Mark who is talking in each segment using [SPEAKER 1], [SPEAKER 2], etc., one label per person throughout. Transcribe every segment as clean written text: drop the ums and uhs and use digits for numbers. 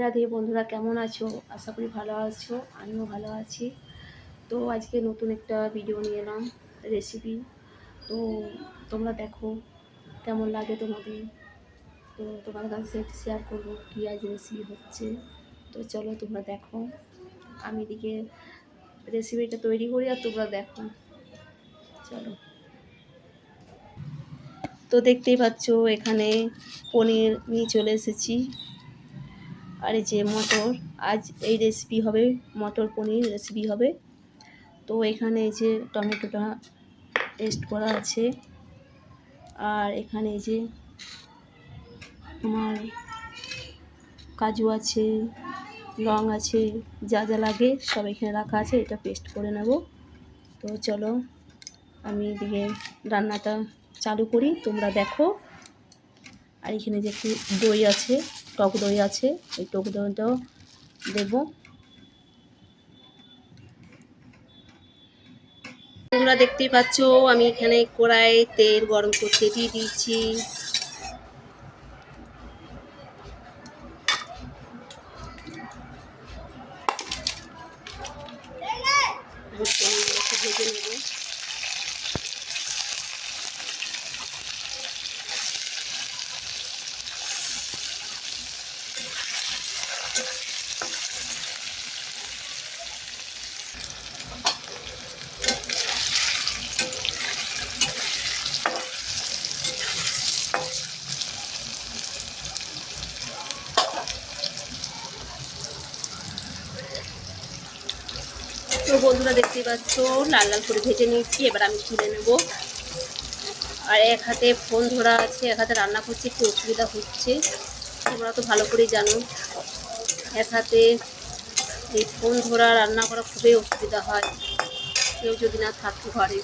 [SPEAKER 1] রাধে বন্ধুরা, কেমন আছো? আশা করি ভালো আছো, আমিও ভালো আছি। তো আজকে নতুন একটা ভিডিও নিয়ে এলাম, রেসিপি। তো তোমরা দেখো কেমন লাগে তোমাদের। তো তোমাদের কাছে শেয়ার করবো কী আজ রেসিপি হচ্ছে। তো চলো তোমরা দেখো, আমি এদিকে রেসিপিটা তৈরি করি আর তোমরা দেখো। চলো। তো দেখতেই পাচ্ছ এখানে পনির নিয়ে চলে এসেছি। আর এই যে মটর, আজ এই রেসিপি হবে, মটর পনির রেসিপি হবে। তো এখানে এই যে টমেটোটা পেস্ট করা আছে, আর এখানে এই যে আমার কাজু আছে, লং আছে, যা যা লাগে সব এখানে রাখা আছে, এটা পেস্ট করে নেব। তো চলো আমি এদিকে রান্নাটা চালু করি, তোমরা দেখো। আর এখানে যে একটু দই আছে, টক দই আছে, এই টক দইটাও দেবো। তোমরা দেখতেই পাচ্ছ আমি এখানে কড়াই তেল গরম করতে দিয়ে দিচ্ছি। ভেজে নেব। তো বন্ধুরা দেখতেই পাচ্ছ লাল লাল করে ভেজে নিচ্ছি, এবার আমি তুলে নেব। আর এক হাতে ফোন ধরা আছে, এক হাতে রান্না করছি, একটু অসুবিধা হচ্ছে, তোমরা তো ভালো করেই জানো। এক হাতে এই ফোন ধরা রান্না করা খুবই অসুবিধা হয়, কেউ যদি না থাকে ঘরে।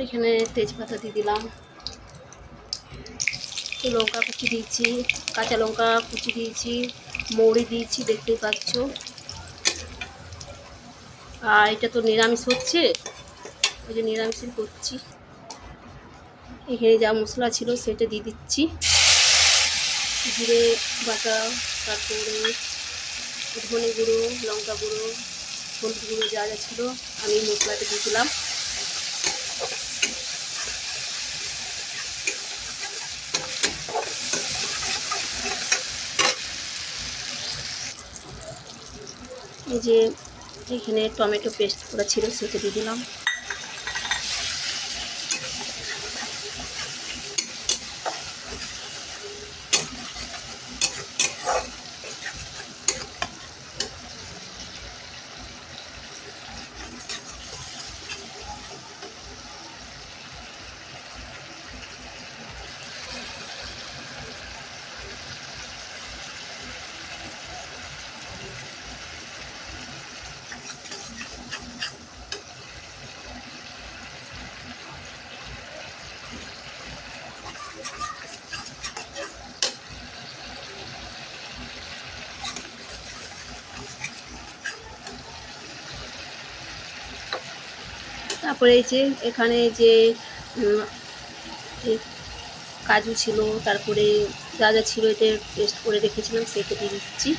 [SPEAKER 1] এখানে তেজপাতা দিয়ে দিলাম, লঙ্কা কুচি দিয়েছি, কাঁচা লঙ্কা কুচি দিয়েছি, মৌরি দিয়েছি, দেখতেই পাচ্ছ। আর এটা তো নিরামিষ হচ্ছে, ওই যে নিরামিষই করছি। এখানে যা মশলা ছিল সেটা দিয়ে দিচ্ছি, জিরে বাটা, তারপরে ধনে গুঁড়ো, লঙ্কা গুঁড়ো, হলুদ গুঁড়ো, যা যা ছিল আমি মশলাটা দিয়ে দিলাম। এই যে এখানে টমেটো পেস্ট করা ছিল সেটা দিয়ে দিলাম। তারপরে এই যে এখানে যে কাজু ছিল, তারপরে যা যা ছিল এটা পেস্ট করে রেখেছিলাম সেটা দিয়ে দিচ্ছি।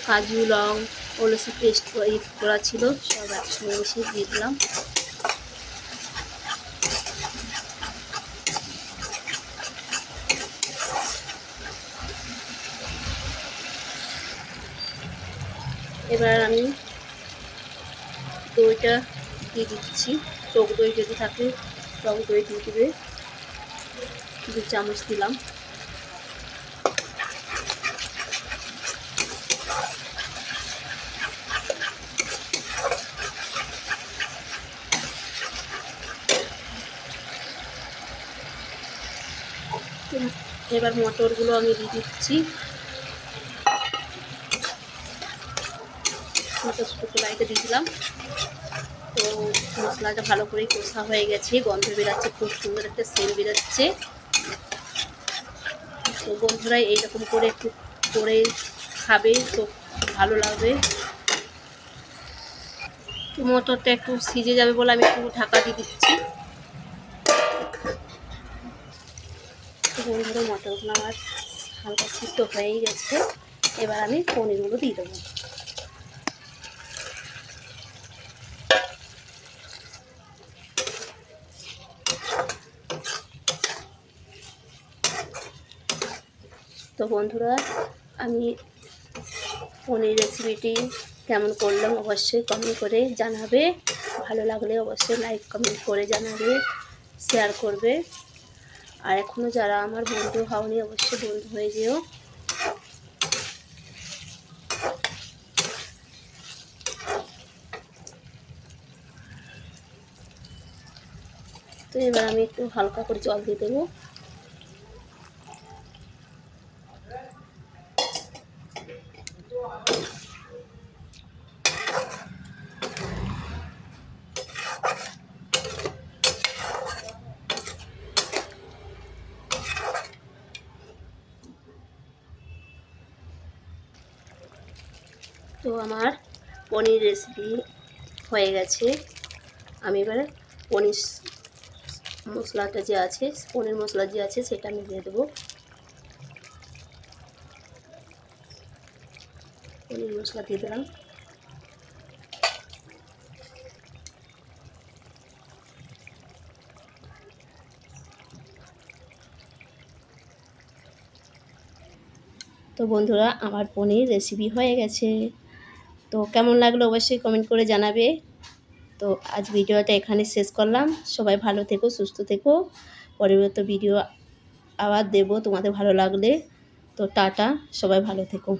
[SPEAKER 1] কাজু লং ওগুলো সব পেস্ট করা ছিল, সব একসঙ্গে মিশিয়ে দিয়ে দিলাম। এবার আমি দইটা দিয়ে দিচ্ছি, টক দই যদি থাকে টক দই দিয়ে দেবে, 2 চামচ দিলাম। এবার মটরগুলো আমি দিয়ে দিচ্ছি, মটরশুঁটি কড়াইতে দিয়ে দিলাম। তো মশলাটা ভালো করে কষা হয়ে গেছে, গন্ধ বেরাচ্ছে, খুব সুন্দর একটা সেন্ট বেরাচ্ছে। তো বন্ধুরা এইরকম করে একটু করে খাবে তো ভালো লাগবে। তো মটরটা একটু সিজে যাবে বলে আমি একটু ঢাকা দিয়ে দিচ্ছি। তো বন্ধুরা মটরগুলো আমার হালকা সিদ্ধ হয়েই গেছে, এবার আমি পনিরগুলো দিয়ে দেবো। তো বন্ধুরা আমি পনির রেসিপিটি কেমন করলাম অবশ্যই কমেন্ট করে জানাবে, ভালো লাগলে অবশ্যই লাইক কমেন্ট করে জানাবে, শেয়ার করবে। আর এখনও যারা আমার বন্ধু হওনি অবশ্যই বন্ধু হয়ে যেও। তো এবার আমি একটু হালকা করে জল দিয়ে দেবো। তো আমার পনির রেসিপি হয়ে গেছে। আমি এবার পনির মশলাটা যে আছে, পনির মশলা যে আছে সেটা আমি দিয়ে দেবো। পনির মশলা দিয়ে দিলাম। তো বন্ধুরা আমার পনির রেসিপি হয়ে গেছে। তো কেমন লাগলো অবশ্যই কমেন্ট করে জানাবে। তো আজ ভিডিওটা এখানে শেষ করলাম। সবাই ভালো থেকো, সুস্থ থেকো। পরবর্তী ভিডিও আবার দেবো তোমাদের ভালো লাগলে। তো টাটা, সবাই ভালো থেকো।